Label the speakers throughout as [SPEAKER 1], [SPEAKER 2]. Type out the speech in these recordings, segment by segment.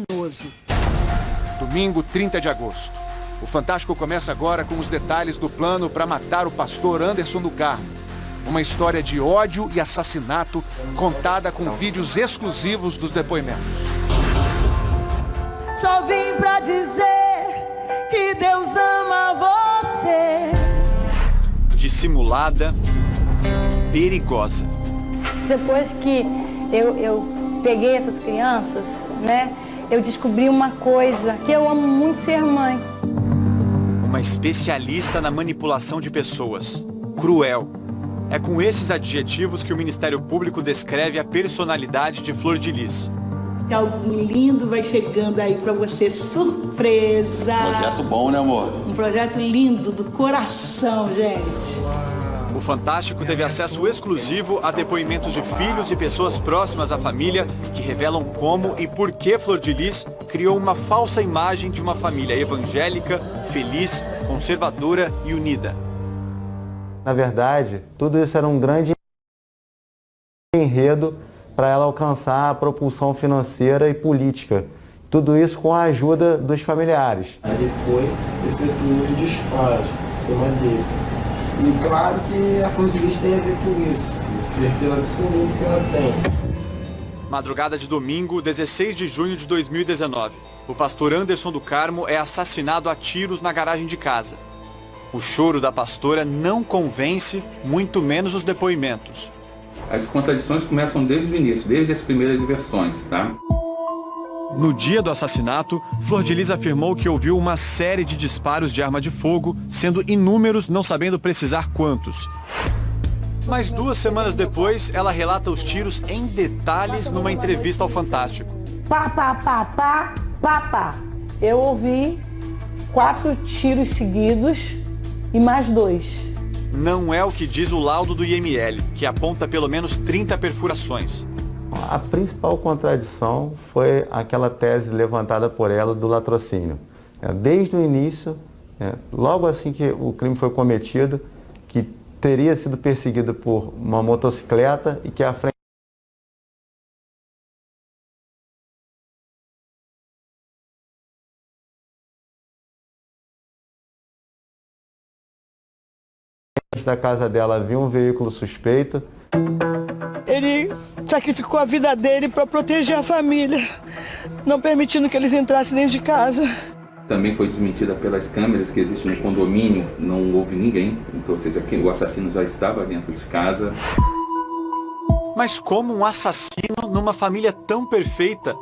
[SPEAKER 1] criminoso.
[SPEAKER 2] Domingo, 30 de agosto. O Fantástico começa agora com os detalhes do plano para matar o pastor Anderson do Carmo. Uma história de ódio e assassinato contada com vídeos exclusivos dos depoimentos.
[SPEAKER 3] Só vim pra dizer que Deus ama você.
[SPEAKER 4] Dissimulada, perigosa.
[SPEAKER 5] Depois que eu peguei essas crianças, né, eu descobri uma coisa, que eu amo muito ser mãe.
[SPEAKER 4] Uma especialista na manipulação de pessoas. Cruel. É com esses adjetivos que o Ministério Público descreve a personalidade de Flor de Lis.
[SPEAKER 3] Algo lindo vai chegando aí pra você, surpresa.
[SPEAKER 6] Projeto bom, né, amor?
[SPEAKER 3] Um projeto lindo, do coração, gente.
[SPEAKER 4] O Fantástico teve acesso exclusivo a depoimentos de filhos e pessoas próximas à família que revelam como e por que Flor de Lis criou uma falsa imagem de uma família evangélica, feliz, conservadora e unida.
[SPEAKER 7] Na verdade, tudo isso era um grande enredo para ela alcançar a propulsão financeira e política. Tudo isso com a ajuda dos familiares.
[SPEAKER 8] Ele foi efetuou os disparos em cima dele. E claro que a Flor de Lis tem a ver com isso. Certeza absoluta que ela tem.
[SPEAKER 4] Madrugada de domingo, 16 de junho de 2019. O pastor Anderson do Carmo é assassinado a tiros na garagem de casa. O choro da pastora não convence, muito menos os depoimentos.
[SPEAKER 9] As contradições começam desde o início, desde as primeiras versões, tá?
[SPEAKER 4] No dia do assassinato, Flor de Lis afirmou que ouviu uma série de disparos de arma de fogo, sendo inúmeros, não sabendo precisar quantos. Mas 2 semanas depois, ela relata os tiros em detalhes numa entrevista ao Fantástico.
[SPEAKER 5] Pá. Eu ouvi 4 tiros seguidos e mais 2.
[SPEAKER 4] Não é o que diz o laudo do IML, que aponta pelo menos 30 perfurações.
[SPEAKER 7] A principal contradição foi aquela tese levantada por ela do latrocínio. Desde o início, logo assim que o crime foi cometido, que teria sido perseguido por uma motocicleta e que à frente da casa dela havia um veículo suspeito.
[SPEAKER 3] Ele sacrificou a vida dele para proteger a família, não permitindo que eles entrassem dentro de casa.
[SPEAKER 9] Também foi desmentida pelas câmeras que existem no condomínio, não houve ninguém, então, ou seja, o assassino já estava dentro de casa.
[SPEAKER 4] Mas como um assassino numa família tão perfeita?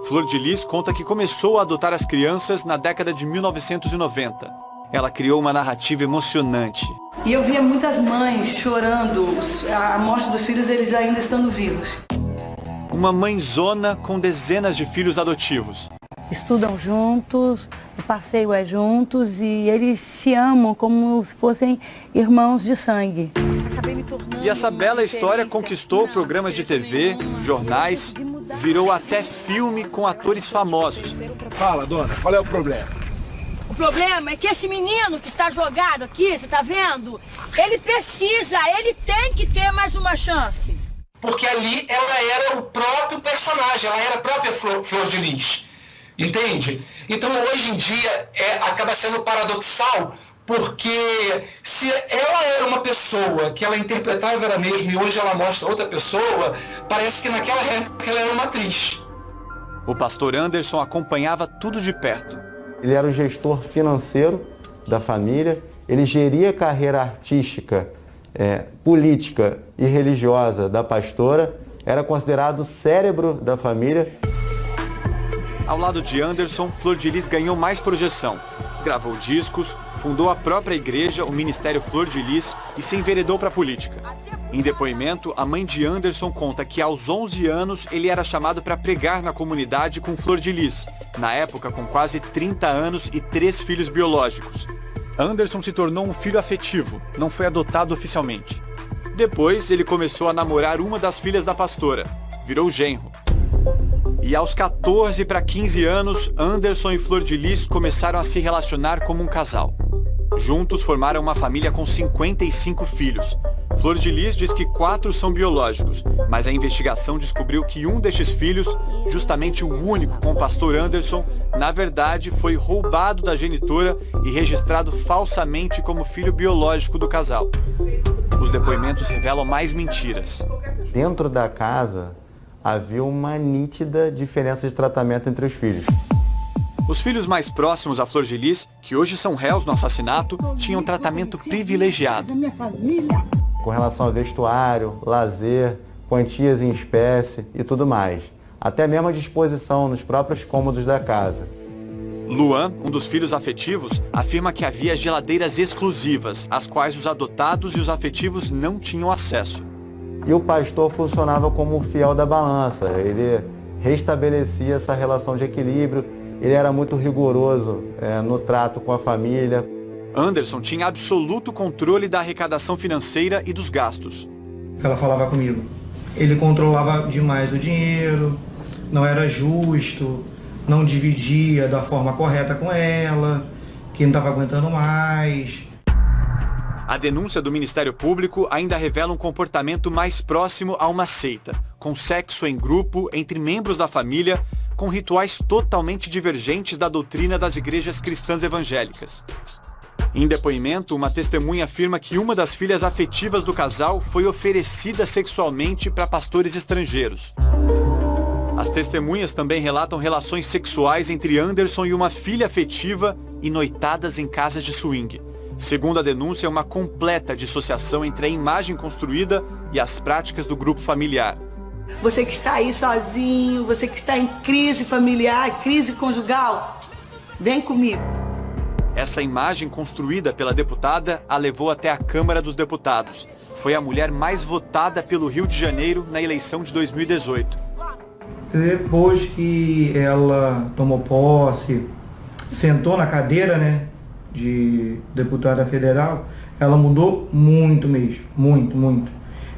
[SPEAKER 4] Flor de Lis conta que começou a adotar as crianças na década de 1990. Ela criou uma narrativa emocionante.
[SPEAKER 3] E eu via muitas mães chorando a morte dos filhos, eles ainda estando vivos.
[SPEAKER 4] Uma mãezona com dezenas de filhos adotivos.
[SPEAKER 5] Estudam juntos, o passeio é juntos e eles se amam como se fossem irmãos de sangue.
[SPEAKER 4] E essa bela história conquistou programas de TV, jornais, virou até filme com atores famosos.
[SPEAKER 10] Fala, dona, qual é o problema?
[SPEAKER 1] O problema é que esse menino que está jogado aqui, você tá vendo? Ele tem que ter mais uma chance.
[SPEAKER 11] Porque ali ela era o próprio personagem, ela era a própria Flor de Lis, entende? Então hoje em dia acaba sendo paradoxal, porque se ela era uma pessoa que ela interpretava era mesmo e hoje ela mostra outra pessoa, parece que naquela época ela era uma atriz.
[SPEAKER 4] O pastor Anderson acompanhava tudo de perto.
[SPEAKER 7] Ele era o gestor financeiro da família, ele geria a carreira artística, política e religiosa da pastora, era considerado o cérebro da família.
[SPEAKER 4] Ao lado de Anderson, Flor de Lis ganhou mais projeção. Gravou discos, fundou a própria igreja, o Ministério Flor de Lis, e se enveredou para a política. Em depoimento, a mãe de Anderson conta que aos 11 anos ele era chamado para pregar na comunidade com Flor de Lis, na época com quase 30 anos e 3 filhos biológicos. Anderson se tornou um filho afetivo, não foi adotado oficialmente. Depois, ele começou a namorar uma das filhas da pastora, virou genro. E aos 14 para 15 anos, Anderson e Flor de Lis começaram a se relacionar como um casal. Juntos formaram uma família com 55 filhos. Flor de Lis diz que 4 são biológicos, mas a investigação descobriu que um destes filhos, justamente o único com o pastor Anderson, na verdade foi roubado da genitora e registrado falsamente como filho biológico do casal. Os depoimentos revelam mais mentiras.
[SPEAKER 7] Dentro da casa havia uma nítida diferença de tratamento entre os filhos.
[SPEAKER 4] Os filhos mais próximos a Flor de Lis, que hoje são réus no assassinato, tinham tratamento privilegiado.
[SPEAKER 7] Com relação ao vestuário, lazer, quantias em espécie e tudo mais. Até mesmo a disposição nos próprios cômodos da casa.
[SPEAKER 4] Luan, um dos filhos afetivos, afirma que havia geladeiras exclusivas, às quais os adotados e os afetivos não tinham acesso.
[SPEAKER 7] E o pastor funcionava como o fiel da balança. Ele restabelecia essa relação de equilíbrio. Ele era muito rigoroso no trato com a família.
[SPEAKER 4] Anderson tinha absoluto controle da arrecadação financeira e dos gastos.
[SPEAKER 6] Ela falava comigo. Ele controlava demais o dinheiro, não era justo, não dividia da forma correta com ela, que não estava aguentando mais.
[SPEAKER 4] A denúncia do Ministério Público ainda revela um comportamento mais próximo a uma seita, com sexo em grupo entre membros da família, com rituais totalmente divergentes da doutrina das igrejas cristãs evangélicas. Em depoimento, uma testemunha afirma que uma das filhas afetivas do casal foi oferecida sexualmente para pastores estrangeiros. As testemunhas também relatam relações sexuais entre Anderson e uma filha afetiva e noitadas em casas de swing. Segundo a denúncia, é uma completa dissociação entre a imagem construída e as práticas do grupo familiar.
[SPEAKER 3] Você que está aí sozinho, você que está em crise familiar, crise conjugal, vem comigo.
[SPEAKER 4] Essa imagem construída pela deputada a levou até a Câmara dos Deputados. Foi a mulher mais votada pelo Rio de Janeiro na eleição de 2018.
[SPEAKER 6] Depois que ela tomou posse, sentou na cadeira, né, de deputada federal, ela mudou muito mesmo, muito.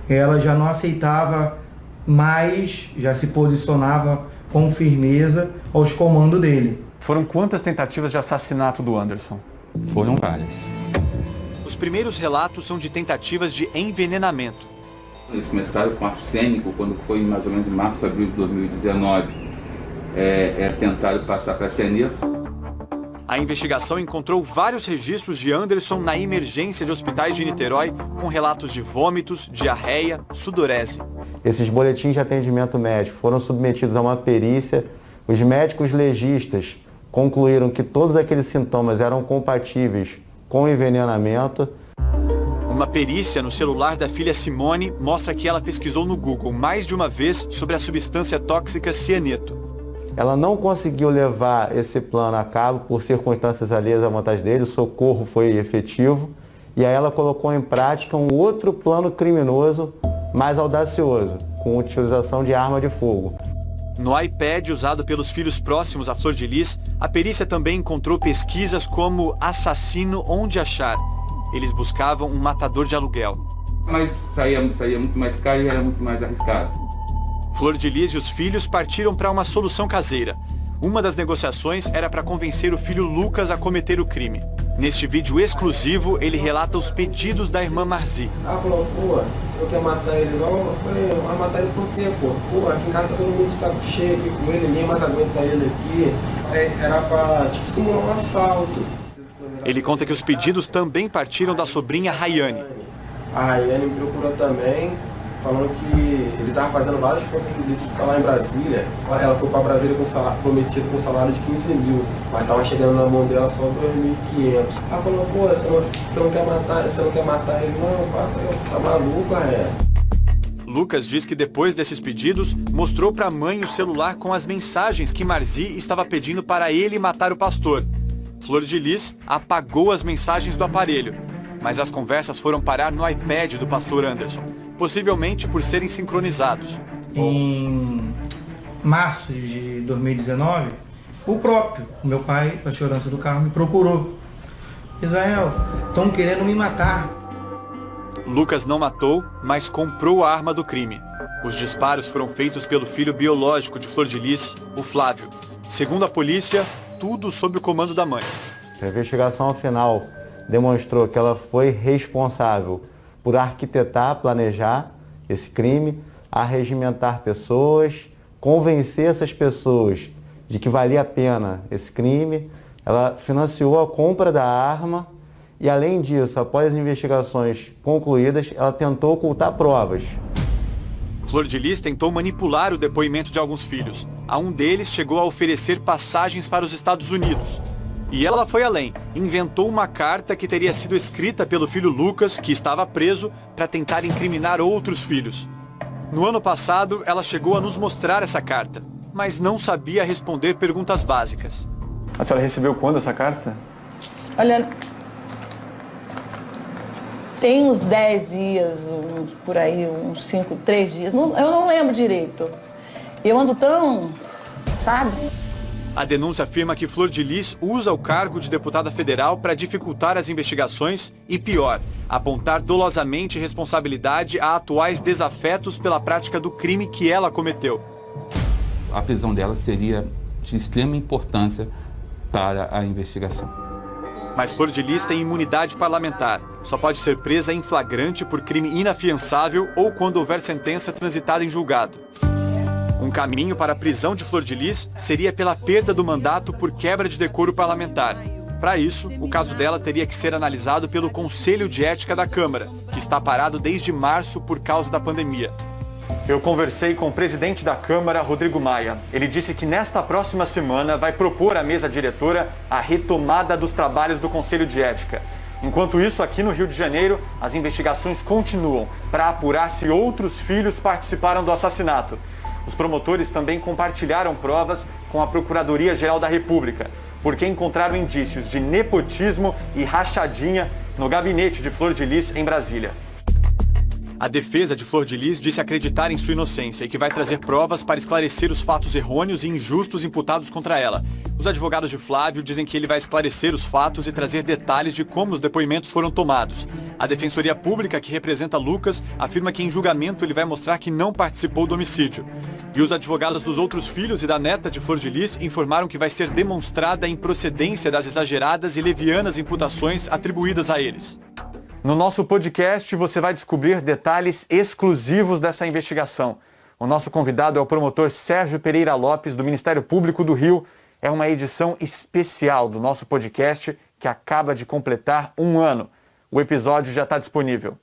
[SPEAKER 6] Ela já não aceitava mais, já se posicionava com firmeza aos comandos dele.
[SPEAKER 4] Foram quantas tentativas de assassinato do Anderson?
[SPEAKER 9] Foram várias.
[SPEAKER 4] Os primeiros relatos são de tentativas de envenenamento.
[SPEAKER 9] Eles começaram com arsênico, quando foi mais ou menos em março, abril de 2019. Tentaram passar para cianeto.
[SPEAKER 4] A investigação encontrou vários registros de Anderson na emergência de hospitais de Niterói, com relatos de vômitos, diarreia, sudorese.
[SPEAKER 7] Esses boletins de atendimento médico foram submetidos a uma perícia. Os médicos legistas concluíram que todos aqueles sintomas eram compatíveis com envenenamento.
[SPEAKER 4] Uma perícia no celular da filha Simone mostra que ela pesquisou no Google mais de uma vez sobre a substância tóxica cianeto.
[SPEAKER 7] Ela não conseguiu levar esse plano a cabo por circunstâncias alheias à vontade dele, o socorro foi efetivo, e aí ela colocou em prática um outro plano criminoso mais audacioso, com utilização de arma de fogo.
[SPEAKER 4] No iPad usado pelos filhos próximos a Flor de Lis, a perícia também encontrou pesquisas como assassino onde achar. Eles buscavam um matador de aluguel.
[SPEAKER 9] Mas saía muito mais caro e era muito mais arriscado.
[SPEAKER 4] Flor de Lis e os filhos partiram para uma solução caseira. Uma das negociações era para convencer o filho Lucas a cometer o crime. Neste vídeo exclusivo, ele relata os pedidos da irmã Marzi.
[SPEAKER 8] Falou, pô, você não quer matar ele não? Eu falei, vai matar ele por quê, pô? Pô, aqui em casa tá todo mundo de saco cheio aqui com ele, ninguém mais aguenta ele aqui. Era pra, simular um assalto.
[SPEAKER 4] Ele conta que os pedidos também partiram da sobrinha Rayane.
[SPEAKER 8] A Rayane me procurou também, falando que ele estava fazendo várias coisas ilícitas lá em Brasília. Ela foi para Brasília com salário, prometido com um salário de 15 mil, mas estava chegando na mão dela só 2.500. Ela falou, pô, você não quer matar ele não? Eu falei, tá maluco, Rayane?
[SPEAKER 4] Lucas diz que depois desses pedidos, mostrou para a mãe o celular com as mensagens que Marzi estava pedindo para ele matar o pastor. Flor de Lis apagou as mensagens do aparelho, mas as conversas foram parar no iPad do pastor Anderson, possivelmente por serem sincronizados.
[SPEAKER 6] Em março de 2019, o meu pai, a segurança do carro, me procurou. Israel, estão querendo me matar.
[SPEAKER 4] Lucas não matou, mas comprou a arma do crime. Os disparos foram feitos pelo filho biológico de Flor de Lis, o Flávio. Segundo a polícia, tudo sob o comando da mãe.
[SPEAKER 7] A investigação final demonstrou que ela foi responsável por arquitetar, planejar esse crime, arregimentar pessoas, convencer essas pessoas de que valia a pena esse crime. Ela financiou a compra da arma e, além disso, após as investigações concluídas, ela tentou ocultar provas.
[SPEAKER 4] Flor de Lis tentou manipular o depoimento de alguns filhos. A um deles chegou a oferecer passagens para os Estados Unidos. E ela foi além, inventou uma carta que teria sido escrita pelo filho Lucas, que estava preso, para tentar incriminar outros filhos. No ano passado, ela chegou a nos mostrar essa carta, mas não sabia responder perguntas básicas. A senhora recebeu quando essa carta?
[SPEAKER 5] Olha, tem uns 10 dias, por aí, uns 5, 3 dias, eu não lembro direito. Eu ando tão, sabe?
[SPEAKER 4] A denúncia afirma que Flor de Lis usa o cargo de deputada federal para dificultar as investigações e, pior, apontar dolosamente responsabilidade a atuais desafetos pela prática do crime que ela cometeu.
[SPEAKER 9] A prisão dela seria de extrema importância para a investigação.
[SPEAKER 4] Mas Flor de Lis tem imunidade parlamentar. Só pode ser presa em flagrante por crime inafiançável ou quando houver sentença transitada em julgado. Um caminho para a prisão de Flor de Lis seria pela perda do mandato por quebra de decoro parlamentar. Para isso, o caso dela teria que ser analisado pelo Conselho de Ética da Câmara, que está parado desde março por causa da pandemia. Eu conversei com o presidente da Câmara, Rodrigo Maia. Ele disse que nesta próxima semana vai propor à mesa diretora a retomada dos trabalhos do Conselho de Ética. Enquanto isso, aqui no Rio de Janeiro, as investigações continuam para apurar se outros filhos participaram do assassinato. Os promotores também compartilharam provas com a Procuradoria-Geral da República, porque encontraram indícios de nepotismo e rachadinha no gabinete de Flor de Lis em Brasília. A defesa de Flor de Lis disse acreditar em sua inocência e que vai trazer provas para esclarecer os fatos errôneos e injustos imputados contra ela. Os advogados de Flávio dizem que ele vai esclarecer os fatos e trazer detalhes de como os depoimentos foram tomados. A Defensoria Pública, que representa Lucas, afirma que em julgamento ele vai mostrar que não participou do homicídio. E os advogados dos outros filhos e da neta de Flor de Lis informaram que vai ser demonstrada a improcedência das exageradas e levianas imputações atribuídas a eles. No nosso podcast, você vai descobrir detalhes exclusivos dessa investigação. O nosso convidado é o promotor Sérgio Pereira Lopes, do Ministério Público do Rio. É uma edição especial do nosso podcast que acaba de completar 1 ano. O episódio já está disponível.